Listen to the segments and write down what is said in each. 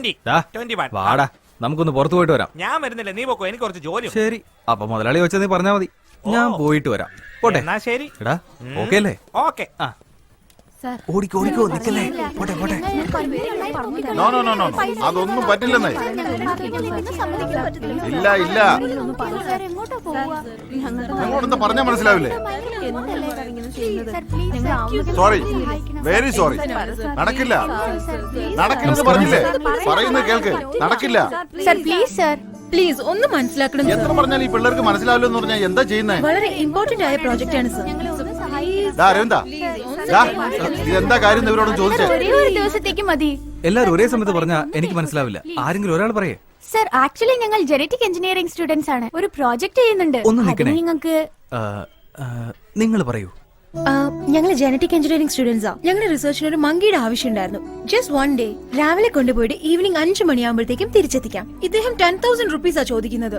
21. വാടാ, നമുക്കൊന്ന് പുറത്തു പോയിട്ട് വരാം. ഞാൻ വരുന്നില്ല, നീ പോക്കോ, എനിക്ക് കുറച്ച് ജോലി. ശരി, അപ്പൊ മുതലാളി വെച്ചാൽ നീ പറഞ്ഞാ മതി, ഞാൻ പോയിട്ട് വരാം. പോട്ടെ. എന്നാ ശരി. എടാ, ഓക്കെ അല്ലേ? ഓക്കെ. ഓടിക്കോ ഓടിക്കോ, നിക്കല്ലേ. പോട്ടെ പോട്ടെ. നോ നോ നോ നോ, അതൊന്നും പറ്റില്ലെന്നേ. ഇല്ല ഇല്ല, നിങ്ങളോടെന്താ പറഞ്ഞാ മനസ്സിലാവില്ലേ? Sorry, very sorry. നടക്കില്ല, നടക്കില്ലെന്ന് പറഞ്ഞില്ലേ? പറയുന്നത് കേൾക്ക്, നടക്കില്ല. പ്ലീസ് ഒന്ന് മനസ്സിലാക്കണം. എത്ര പറഞ്ഞാൽ ഈ പിള്ളേർക്ക് മനസ്സിലാവില്ല എന്ന് പറഞ്ഞാൽ എന്താ ചെയ്യുന്നേ? വളരെ ഇമ്പോർട്ടന്റ് ആയ പ്രോജക്റ്റ് ആണ് സർ. അരവിന്ദ, ഇതെന്താ കാര്യം ഇവരോടും ചോദിച്ചേ? ഒരു ദിവസത്തേക്ക് മതി. എല്ലാരും ഒരേ സമയത്ത് പറഞ്ഞാ എനിക്ക് മനസ്സിലാവില്ല. ആരെങ്കിലും ഒരാൾ പറയേ. സർ, ആക്ച്വലി ഞങ്ങൾ ജനറ്റിക് എഞ്ചിനീയറിംഗ് സ്റ്റുഡൻസ് ആണ്. ഒരു പ്രോജക്റ്റ് ചെയ്യുന്നുണ്ട്. ഒന്ന് നിൽക്കണേ. നിങ്ങൾക്ക് നിങ്ങൾ പറയൂ. ഞങ്ങൾ ജനറ്റിക് എഞ്ചിനീയറിംഗ് സ്റ്റുഡൻസാ. ഞങ്ങളുടെ റിസർച്ചിന് ഒരു മങ്കിയുടെ ആവശ്യം ഉണ്ടായിരുന്നു. ജസ്റ്റ് വൺ ഡേ രാവിലെ കൊണ്ടുപോയിട്ട് ഈവനിങ് 5 മണിയാകുമ്പോഴത്തേക്കും തിരിച്ചെത്തിക്കാം. ഇദ്ദേഹം 10,000 റുപ്പീസാ ചോദിക്കുന്നത്.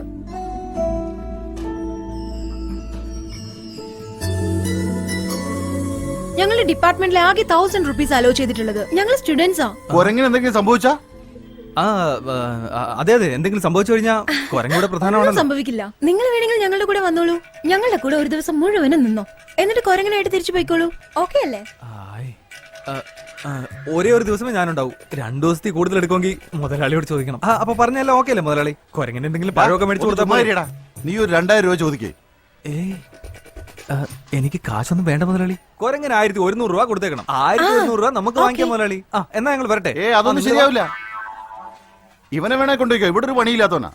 ഞങ്ങളുടെ ഡിപ്പാർട്ട്മെന്റിലെ ആകെ 1000 റുപ്പീസ് അലോ ചെയ്തിട്ടുള്ളത്. ഞങ്ങൾ സ്റ്റുഡൻസാ. എന്തെങ്കിലും സംഭവിച്ചാ? അതെ അതെ, എന്തെങ്കിലും സംഭവിച്ചു കഴിഞ്ഞാൽ കുരങ്ങൂടെ പ്രധാനമാണല്ലോ. സംഭവിക്കില്ല. നിങ്ങൾ വേണമെങ്കിൽ ഞങ്ങളുടെ കൂടെ വന്നോളൂ. ഞങ്ങളുടെ കൂടെ ഒരു ദിവസം മുഴുവനും നിന്നോ, എന്നിട്ട് കുരങ്ങനായിട്ട് തിരിച്ചു പോയിക്കോളൂ. ഓക്കെ അല്ലേ? ഒരേ ഒരു ദിവസമേ ഞാനുണ്ടാവും. 2 ദിവസത്തിൽ കൂടുതൽ എടുക്കുമെങ്കിൽ മുതലാളിയോട് ചോദിക്കണം. അപ്പൊ പറഞ്ഞല്ലോ ഓക്കെ അല്ലേ മുതലാളി? കുരങ്ങനെ എന്തെങ്കിലും പഴമൊക്കെ മേടിച്ചു കൊടുത്താ നീ ഒരു 2000 രൂപ ചോദിക്കേ. എനിക്ക് കാശൊന്നും വേണ്ട മുതലാളി. കുരങ്ങനെ 1100 രൂപ കൊടുത്തേക്കണം. 1100 രൂപ നമുക്ക് വാങ്ങിക്കാം മുതലാളി. എന്നാ ഞങ്ങൾ വരട്ടെ. അതൊന്നും ശരിയാവില്ല. ഇവനെ വേണേ കൊണ്ടുപോയിക്കോ, ഇവിടെ ഒരു പണിയില്ലാത്തവനാ.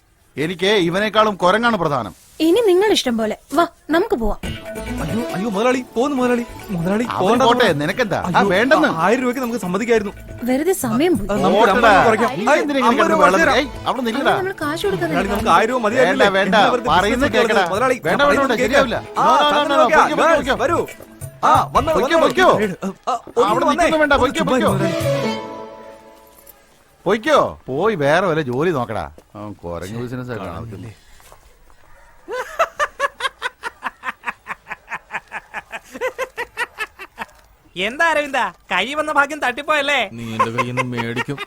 എനിക്ക് ഇവനേക്കാളും കുരങ്ങാണ് പ്രധാനം. ഇനി നിങ്ങൾ ഇഷ്ടം പോലെ വാ, നമുക്ക് പോവാം. അയ്യോ അയ്യോ മുതലാളി, പോന്നു മുതലാളി. മുതലാളി പോട്ടെ, നിനക്കെന്താ വേണ്ടെന്ന്? 1000 രൂപയ്ക്ക് നമുക്ക് സമ്മതിക്കായിരുന്നു. വെറുതെ സമയം പോയി. നമ്മൾ കാശ് കൊടുക്കാൻ നമുക്ക് 1000 രൂപ മതിയായില്ല. വേണ്ട, പറയുന്നത് കേൾക്കടാ. വേണ്ട വേണ്ട, ശരിയാവില്ല. വരൂ. പൊയ്ക്കോ, പോയി വേറെ വല്ല ജോലി നോക്കടാ. കുരങ്ങ് ബിസിനസ് ആയിട്ടാണ്. എന്താ അരവിന്ദ, കൈ വന്ന ഭാഗ്യം തട്ടിപ്പോയല്ലേ? നീ എന്റെ കയ്യിൽ നിന്ന് മേടിക്കും.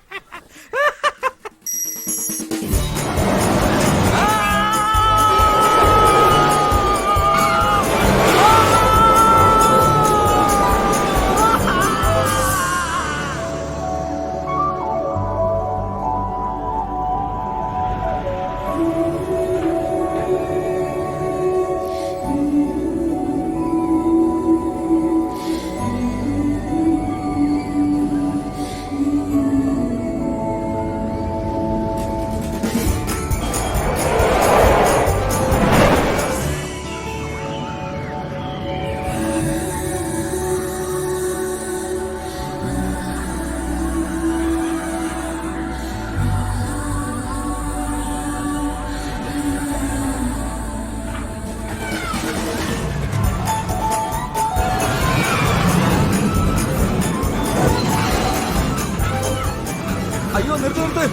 അയ്യോ നിർത്ത് നിർത്ത്,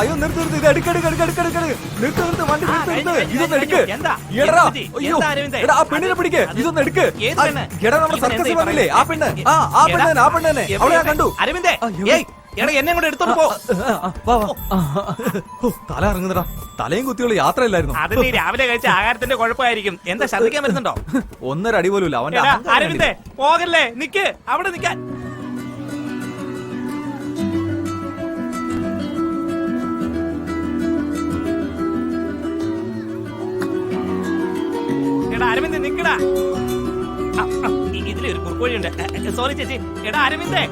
അയ്യോ നിർത്ത് നിർത്ത്, ഇത് നിർത്ത് വണ്ടി ഇതൊന്ന് എടുക്ക്. ആ പെണ്ണിനെ പിടിക്ക്, ഇതൊന്ന് എടുക്ക്. എടാ നമ്മുടെ സർക്കസിൽ വന്നില്ലേ ആ പെണ്ണ്, ആ പെണ്ണ് തന്നെ, അവളെ ഞാൻ കണ്ടു. അരവിന്ദേ, എന്നെ കൂടെ എടുത്തോണ്ട് പോ. തല ഇറങ്ങുന്നടാ, തലയും കുത്തിയുള്ള യാത്രയില്ലായിരുന്നു. അത് നീ രാവിലെ കഴിച്ച ആഹാരത്തിന്റെ കുഴപ്പമായിരിക്കും. എന്താ ശ്രദ്ധിക്കാൻ വരുന്നുണ്ടോ? 1.5 അടി പോലും ഇല്ല അവന്റെ. അരവിന്ദേ പോകല്ലേ, നിക്ക് അവിടെ നിക്കാൻ. അരവിന്ദ് നിക്കടാ, ഇതിലൊരു കുറുക്കോഴിയുണ്ട്. സോറി ചേച്ചി. എടാ അരവിന്ദേ,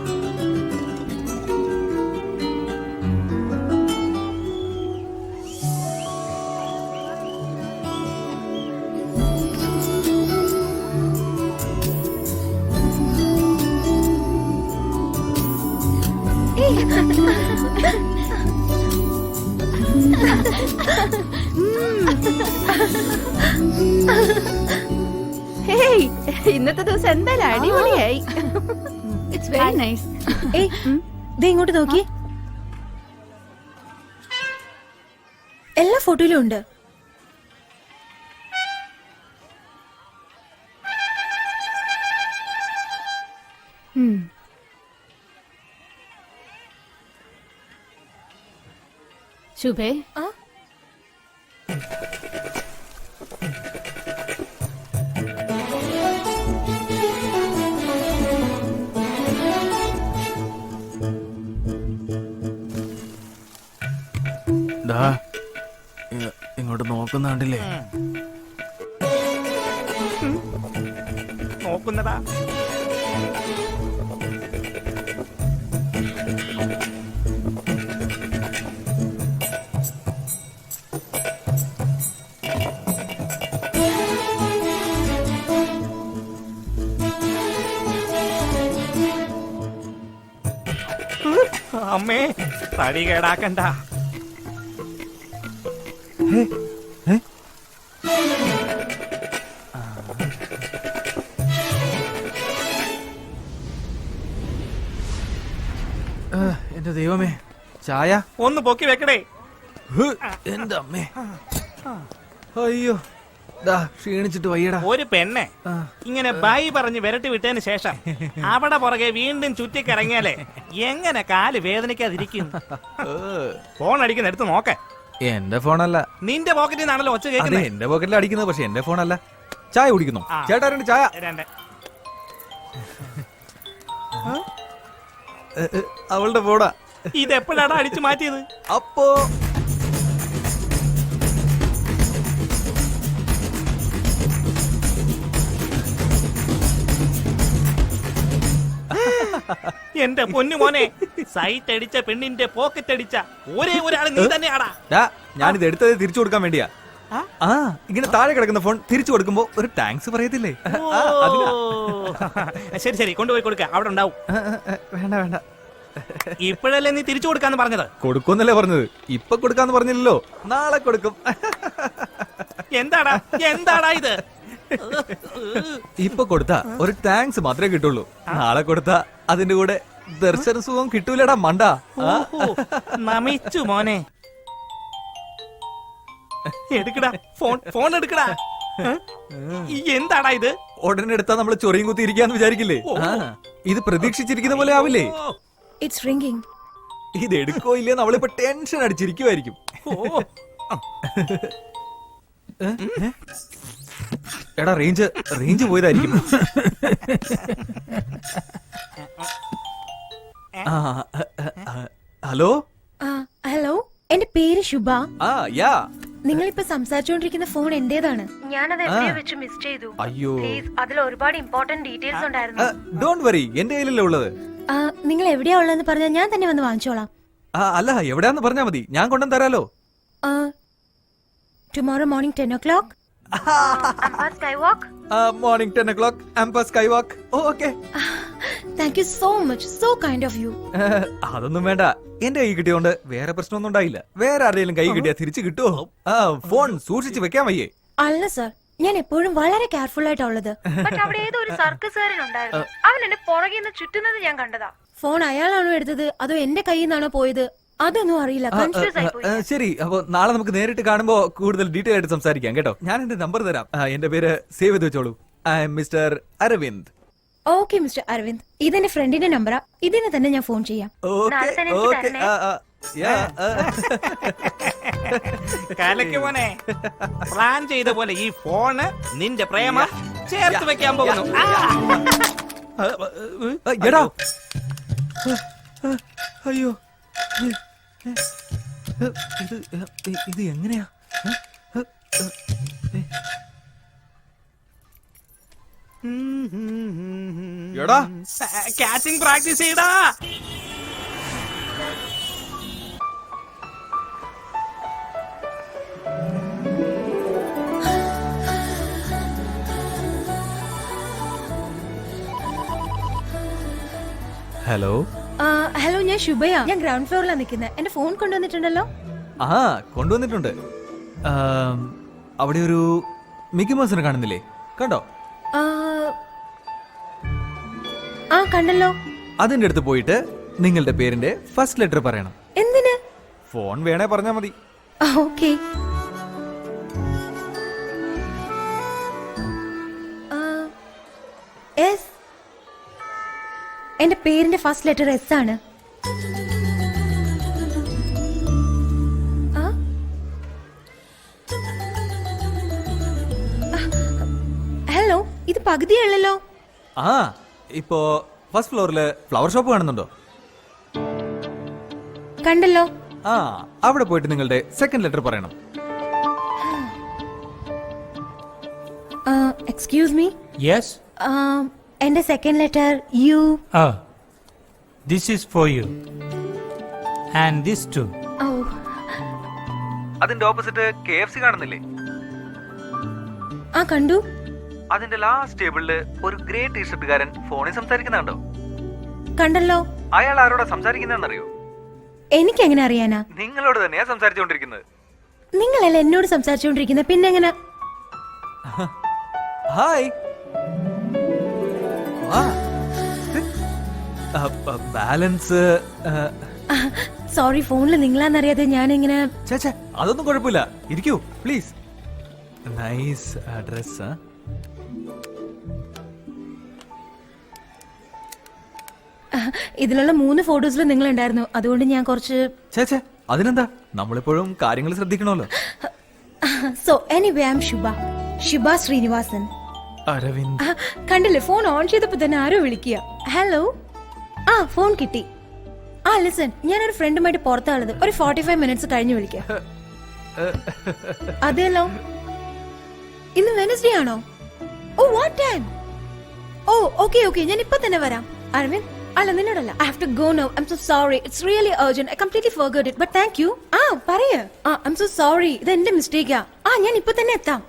ഇന്നത്തെ ദിവസം എന്തായാലും അടിപൊളിയായി. It's very nice. ഇങ്ങോട്ട് നോക്കി, എല്ലാ ഫോട്ടോയിലും ഉണ്ട്. ശുഭേ ആ ഇങ്ങോട്ട് നോക്കുന്നുണ്ടില്ലേ? നോക്കുന്നതാ. അമ്മേ, തടി കേടാക്കണ്ട. എന്റെ ദൈവമേ, ചായ ഒന്ന് പൊക്കി വെക്കടേ. എന്റെ അമ്മേ, അയ്യോ, ദാ ക്ഷീണിച്ചിട്ട് വയ്യടാ. ഒരു പെണ്ണെ ഇങ്ങനെ ബൈ പറഞ്ഞ് വിരട്ടി വിട്ടതിന് ശേഷം അവിടെ പുറകെ വീണ്ടും ചുറ്റിക്കിറങ്ങിയാലേ എങ്ങനെ കാല് വേദനിക്കാതിരിക്കും? ഫോൺ അടിക്കുന്ന എടുത്ത് നോക്ക. എന്റെ ഫോണല്ല. നിന്റെ പോക്കറ്റിൽ നിന്നാണല്ലോ ഒച്ച അതെ, കേൾക്കുന്നത്. എന്റെ പോക്കറ്റിൽ അടിക്കുന്നത്, പക്ഷെ എന്റെ ഫോണല്ല. ചായ കുടിക്കുന്നു. ആ. ചേട്ടാ, രണ്ട് ചായ. രണ്ട്. അവളുടെ ഫോണാ. ഇതെപ്പോഴാണ് അടിച്ചു മാറ്റിയത്? അപ്പോ എന്റെ പൊന്നു മോനെ, സൈറ്റ് അടിച്ച പെണ്ണിന്റെ പോക്കറ്റ് അടിച്ച ഒരേ ഒരാൾ നീ തന്നെയാടാ. ഞാനിത് എടുത്തത് തിരിച്ചു കൊടുക്കാൻ വേണ്ടിയാ. ആ, ഇങ്ങനെ താഴെ കിടക്കുന്ന ഫോൺ തിരിച്ചു കൊടുക്കുമ്പോ ഒരു താങ്ക്സ് പറയത്തില്ലേ? ശരി ശരി, കൊണ്ടുപോയി കൊടുക്ക, അവിടെ ഉണ്ടാവും. വേണ്ട വേണ്ട, ഇപ്പോഴല്ലേ നീ തിരിച്ചു കൊടുക്കാന്ന് പറഞ്ഞത്? കൊടുക്കുമെന്നല്ലേ പറഞ്ഞത്. ഇപ്പൊ കൊടുക്കാന്ന് പറഞ്ഞില്ലല്ലോ, നാളെ കൊടുക്കും. എന്താടാ എന്താടാ ഇത്? ഇപ്പൊ കൊടുത്താ ഒരു താങ്ക്സ് മാത്രമേ കിട്ടുള്ളൂ. നാളെ കൊടുത്താ അതിന്റെ കൂടെ ദർശന സുഖം കിട്ടൂലടാ മണ്ട. ഓഹോ, നമിച്ചു മോനെ. എടുക്കടാ ഫോൺ, ഫോൺ എടുക്കടാ. എന്താടാ ഇത്? ഉടനെ എടുത്താ നമ്മള് ചൊറിയും കുത്തി ഇരിക്കാന്ന് വിചാരിക്കില്ലേ? ഇത് പ്രതീക്ഷിച്ചിരിക്കുന്ന പോലെ ആവില്ലേ? It's ringing. ഇത് എടുക്കോ ഇല്ലെന്ന് അവളിപ്പോ ടെൻഷൻ അടിച്ചിരിക്കുവായിരിക്കും. എടാ, റേഞ്ച് പോയതായിരിക്കും. ഹലോ ഹലോ, എന്റെ പേര് ശുഭ. യാ. നിങ്ങളിപ്പോ സംസാരിച്ചുകൊണ്ടിരിക്കുന്ന ഫോൺ എന്റേതാണ്. ഞാനത് എവിടെയോ വെച്ച് മിസ് ചെയ്തു. അയ്യോ, അതിൽ ഒരുപാട് ഇമ്പോർട്ടന്റ് ഡീറ്റെയിൽസ് ഉണ്ടായിരുന്നു. ഡോണ്ട് വറി, എന്റെ കയ്യിലല്ലേ ഉള്ളത്. നിങ്ങൾ എവിടെയാ ഉള്ളതെന്ന് പറഞ്ഞാൽ ഞാൻ തന്നെ വന്ന് വാങ്ങിച്ചോളാം. അല്ല, എവിടെയാന്ന് പറഞ്ഞാ മതി, ഞാൻ കൊണ്ടുവന്ന് തരാലോ. Tomorrow morning 10 o'clock. Skywalk. Morning 10 o'clock, Empire Skywalk. Okay. Thank you so much. So kind of you. അതൊന്നും വേണ്ട, എന്റെ കൈ കിട്ടിയോണ്ട് വേറെ പ്രശ്നമൊന്നും ഉണ്ടായില്ല. വേറെ ആരെങ്കിലും കൈ കിട്ടിയാ തിരിച്ചു കിട്ടുമോ? ഫോൺ സൂക്ഷിച്ച് വെക്കാൻ വയ്യേ? അല്ല സർ, ഞാൻ എപ്പോഴും വളരെ കെയർഫുൾ ആയിട്ടാ ഉള്ളത്. അവിടെ ഏതോ ഒരു സർക്കസുകാരൻ ഉണ്ടായിരുന്നു. അവൻ എന്നെ പുറകെ നിന്ന് ചുറ്റുന്നത് ഞാൻ കണ്ടതാ. ഫോൺ അയാളാണോ എടുത്തത് അതോ എന്റെ കയ്യിൽ നിന്നാണോ പോയത് അതൊന്നും അറിയില്ല. കൺഫ്യൂസ് ആയി പോയി. ശരി, അപ്പൊ നാളെ നമുക്ക് നേരിട്ട് കാണുമ്പോ കൂടുതൽ ഡീറ്റെയിൽ ആയിട്ട് സംസാരിക്കാം കേട്ടോ. ഞാൻ എന്റെ നമ്പർ തരാം. എന്റെ പേര് സേവ് ചെയ്ത് വെച്ചോളൂ. I am mister Aravind. Okay mister Aravind, ഇതെന്റെ ഫ്രണ്ടിന്റെ നമ്പറാ. ഇതിന് തന്നെ ഞാൻ ഫോൺ ചെയ്യാം. കലക്ക് മോനെ, പ്ലാൻ ചെയ്ത പോലെ ഈ ഫോണ് നിന്റെ പ്രേമ ചേർത്ത് വെക്കാൻ പോകുന്നു. എടാ, അയ്യോ, ഇത് എങ്ങനെയാ? എടാ, കാച്ചിങ് പ്രാക്ടീസ് ചെയ്താ. ഹലോ. ഹലോ, ഞാൻ ശുഭയാ. ഞാൻ ഗ്രൗണ്ട് ഫ്ലോറിലാണ് നിൽക്കുന്നത്. എന്റെ ഫോൺ കൊണ്ടുവന്നിട്ടുണ്ടല്ലോ. കൊണ്ടുവന്നിട്ടുണ്ട്. അവിടെ ഒരു മിക്കി മൗസിനെ കാണുന്നില്ലേ? കണ്ടോ? കണ്ടല്ലോ. അതിന്റെ അടുത്ത് പോയിട്ട് നിങ്ങളുടെ പേരിന്റെ ഫസ്റ്റ് ലെറ്റർ പറയണം. എന്തിന്? ഫോൺ വേണേ പറഞ്ഞാ മതി. ഓക്കെ. എസ്. എന്റെ പേരിന്റെ ഫസ്റ്റ് ലെറ്റർ എസ് ആണ്. ഇത് പകുതിയല്ലോ. ആ ഇപ്പോ ഫസ്റ്റ് ഫ്ലോറില് ഫ്ലവർ ഷോപ്പ് കാണുന്നുണ്ടോ? കണ്ടല്ലോ. ആ അവിടെ പോയിട്ട് നിങ്ങളുടെ സെക്കൻഡ് ലെറ്റർ പറയണം. Excuse me. Yes? എന്റെ second letter U. Oh. This is for you. And this too. ഓ, അതിന്റെ ഓപ്പോസിറ്റ് KFC കാണുന്നില്ലേ? ആ കണ്ടു. അതിന്റെ ലാസ്റ്റ് ടേബിളില് ഒരു ഗ്രേ ടീഷർട്ടുകാരൻ ഫോണിൽ സംസാരിക്കുന്നുണ്ടോ? കണ്ടല്ലോ. അയാൾ ആരോടാ സംസാരിക്കുന്നറിയോ? എനിക്ക് എങ്ങനെ അറിയാനാ? നിങ്ങളോട് തന്നെയാ സംസാരിച്ചുകൊണ്ടിരിക്കുന്നത്. നിങ്ങളല്ല എന്നോട് സംസാരിച്ചുകൊണ്ടിരിക്കുന്നത്, പിന്നെ എങ്ങനെ? ഹായ്. ബാലൻസ് സോറി, ഫോണിൽ നിങ്ങളാന്നറിയാതെ ഞാനിങ്ങനെ. ചേച്ചേ അതൊന്നും കുഴപ്പമില്ല, ഇരിക്കൂ പ്ലീസ്. Nice dress. ഇതിലുള്ള 3 ഫോട്ടോസിൽ നിങ്ങൾ ഉണ്ടായിരുന്നു, അതുകൊണ്ട് ഞാൻ കുറച്ച്. ചേച്ചേ അതിനെന്താ, നമ്മളെപ്പോഴും കാര്യങ്ങൾ ശ്രദ്ധിക്കണമല്ലോ. സോ എനിവേ ഐ ആം ശുഭ ശ്രീനിവാസൻ. അരവിന്ദ്. കണ്ടില്ലേ, ഫോൺ ഓൺ ചെയ്തപ്പോ തന്നെ ആരോ വിളിക്കുക. ഹലോ. ആ ഫോൺ കിട്ടി. ആ ലിസൺ, ഞാനൊരു ഫ്രണ്ടുമായിട്ട് പുറത്താളത്, ഒരു 45 മിനിറ്റ്സ് കഴിഞ്ഞ് വിളിക്കാം. അതെല്ലോ. ഇന്ന് വെനസ്ഡേ ആണോ? Oh what time? Oh okay okay, ഞാൻ ഇപ്പൊ തന്നെ വരാം. അരവിന്ദ് അല്ല, നിന്നോടല്ല. I have to go now. I am so sorry. It's really urgent. I completely forgot it, but thank you. ആ പറയ്. ആ ഐ ആം സോ സോറി, ഇത് എന്റെ മിസ്റ്റേക്കാ. ആ ഞാൻ ഇപ്പൊ തന്നെ എത്താം.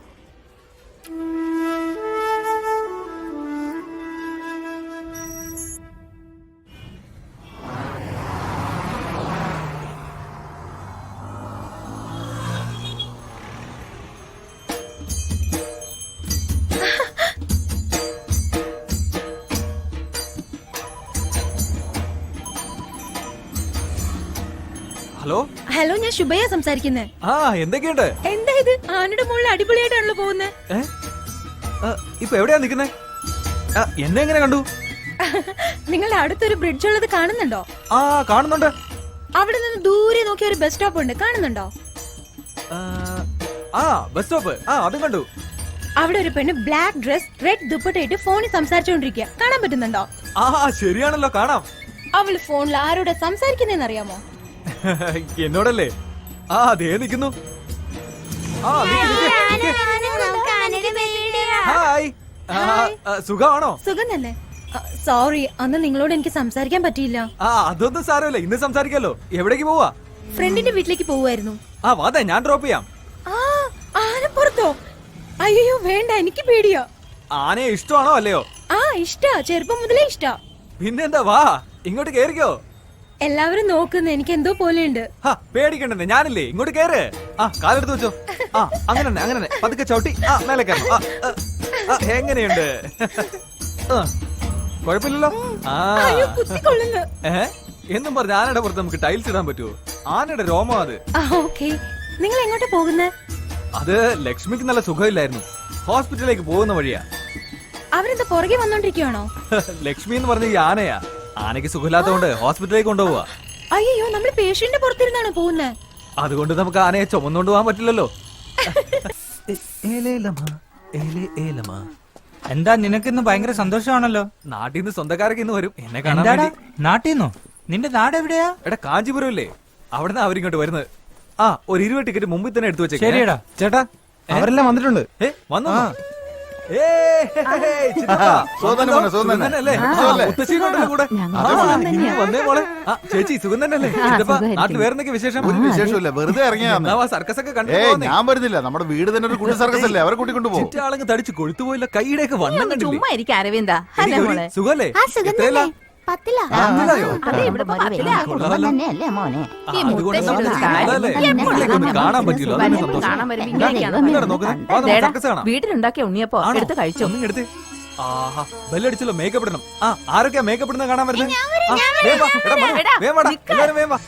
ഹലോ. ഹലോ, ഞാൻ ശുഭയാ സംസാരിക്കുന്നത്. ആ എന്തൊക്കെയുണ്ട്? എന്താ ഇത്, ആനയുടെ മുകളിൽ അടിപൊളിയായിട്ടാണല്ലോ പോകുന്നത്. ഇപ്പൊ എവിടെയാ നിക്കുന്നേ? എന്നെ എങ്ങനെ കണ്ടു? നിങ്ങളുടെ അടുത്തൊരു ബ്രിഡ്ജ് ഉള്ളത് കാണുന്നുണ്ടോ? ആ കാണുന്നുണ്ട്. അവിടെ നിന്ന് ദൂരെ നോക്കിയ ഒരു ബസ് സ്റ്റോപ്പ് ഉണ്ട്, കാണുന്നുണ്ടോ? ആ ബസ് സ്റ്റോപ്പ്. ആ അതും കണ്ടു. അവിടെ ഒരു പെണ്ണ് ബ്ലാക്ക് ഡ്രസ് റെഡ് ദുപ്പട്ടയിട്ട് ഫോണിൽ സംസാരിച്ചോണ്ടിരിക്കുക, കാണാൻ പറ്റുന്നുണ്ടോ? ആ ശരിയാണല്ലോ, കാണാം. അവള് ഫോണിൽ ആരോടെ സംസാരിക്കുന്നതെന്ന് അറിയാമോ? എന്നോടല്ലേ? ആ അതേ നിക്കുന്നു. ആ ഹായ്. സുഖമാണോ? സുഖം തന്നെ. സോറി, അന്ന് നിങ്ങളോട് എനിക്ക് സംസാരിക്കാൻ പറ്റിയില്ല. ആ അതൊന്നും സാരമില്ല, ഇന്ന് സംസാരിക്കാലോ. എവിടേക്ക് പോവാ? ഫ്രണ്ടിന്റെ വീട്ടിലേക്ക് പോവായിരുന്നു. ആ വാതെ, ഞാൻ ഡ്രോപ്പ് ചെയ്യാം. ആ ആനപ്പുറത്തോ? അയ്യോ വേണ്ട, എനിക്ക് പേടിയാ. ആനയെ ഇഷ്ടമാണോ അല്ലയോ? ആ ഇഷ്ടാ, ചെറുപ്പം മുതലേ ഇഷ്ടാ. പിന്നെന്താ, വാ ഇങ്ങോട്ട് കേറിക്കോ. എല്ലാവരും നോക്കുന്ന എനിക്ക് എന്തോ പോലെയുണ്ട്. പേടിക്കണ്ടെന്നെ, ഞാനില്ലേ, ഇങ്ങോട്ട് കേറ്. ആ കാലെടുത്ത് വെച്ചോ. ആ അങ്ങനെ തന്നെ, അങ്ങനെ തന്നെ പതുക്കെ ചവിട്ടി. ആ മേലെ കയറണം. എങ്ങനെയുണ്ട്? കുഴപ്പമില്ലല്ലോ. ആ കുത്തിക്കൊള്ളുന്നു. എന്നും പറഞ്ഞ ആനയുടെ പുറത്ത് നമുക്ക് ടൈൽസ് ഇടാൻ പറ്റുമോ? ആനയുടെ രോമം അത്. ഓക്കേ, നിങ്ങൾ എങ്ങോട്ടാ പോകുന്നത്? അത് ലക്ഷ്മിക്ക് നല്ല സുഖമില്ലായിരുന്നു, ഹോസ്പിറ്റലിലേക്ക് പോകുന്ന വഴിയാ. അവരെന്താ പുറകെ വന്നോണ്ടിരിക്കുവാണോ? ലക്ഷ്മി എന്ന് പറഞ്ഞ ഈ ആനയാ. ആനയ്ക്ക് സുഖമില്ലാത്തതുകൊണ്ട് ഹോസ്പിറ്റലിലേക്ക് കൊണ്ടുപോവാ. അയ്യോ, നമ്മൾ പേഷ്യന്റിന്റെ പുറത്തിരുന്നാണ് പോകുന്നത്. അതുകൊണ്ട് നമുക്ക് ആനയെ ചുമന്നുകൊണ്ട് പോകാൻ പറ്റില്ലല്ലോ. എന്താ നിനക്കിന്ന് ഭയങ്കര സന്തോഷമാണല്ലോ? നാട്ടിൽ നിന്ന് സ്വന്തക്കാരൊക്കെ ഇന്ന് വരും എന്നെ കാണാൻ എന്താടാ, വേണ്ടി. നാട്ടിന്നോ? നിന്റെ നാട് എവിടെയാ? എടാ കാഞ്ചീപുരം ഇല്ലേ, അവിടുന്ന് അവരിങ്ങോട്ട് വരുന്നത്. ആ ഒരു 20 ടിക്കറ്റ് മുമ്പിൽ തന്നെ എടുത്തു വെച്ചേ. ശരിയടാ. ചേട്ടാ അവരെല്ലാം വന്നിട്ടുണ്ട്. വന്നു. ചേച്ചി സുഖം തന്നെയല്ലേ? നാട്ടിൽ വേറെന്തൊക്കെ വിശേഷം? ഒരു വിശേഷമില്ല, വെറുതെ ഇറങ്ങിയാ. സർക്കസ് ഒക്കെ ഞാൻ വരുന്നില്ല, നമ്മുടെ വീട് തന്നെ ഒരു കുട്ടി സർക്കസ് അല്ലേ, അവരെ കൂട്ടിക്കൊണ്ടു പോകും. ചുറ്റാളങ്ങ് തടിച്ച് കൊഴുത്തുപോയില്ല, കൈയുടെയൊക്കെ വണ്ണം കണ്ടില്ലേ? ചുമ്മാ ഇരിക്കും അരവിന്ദ. സുഖല്ലേ? എത്രയല്ല? അതെ, ഇവിടെ പത്തിലാ. കാണാൻ പറ്റില്ല. കാണാൻ വരുമ്പോ ഇങ്ങനെയൊക്കെയാണ്. വീട്ടിലുണ്ടാക്കിയ ഉണ്ണിയപ്പോ എടുത്ത് കഴിച്ചോ? എടുത്ത്. ആഹാ ബെല്ലടിച്ചല്ലോ, മേക്കപ്പ് ഇടണം. ആ ആരൊക്കെയാ മേക്കപ്പ് ഇടുന്ന കാണാൻ വരുന്നത്? എല്ലാവരും വേം വാ.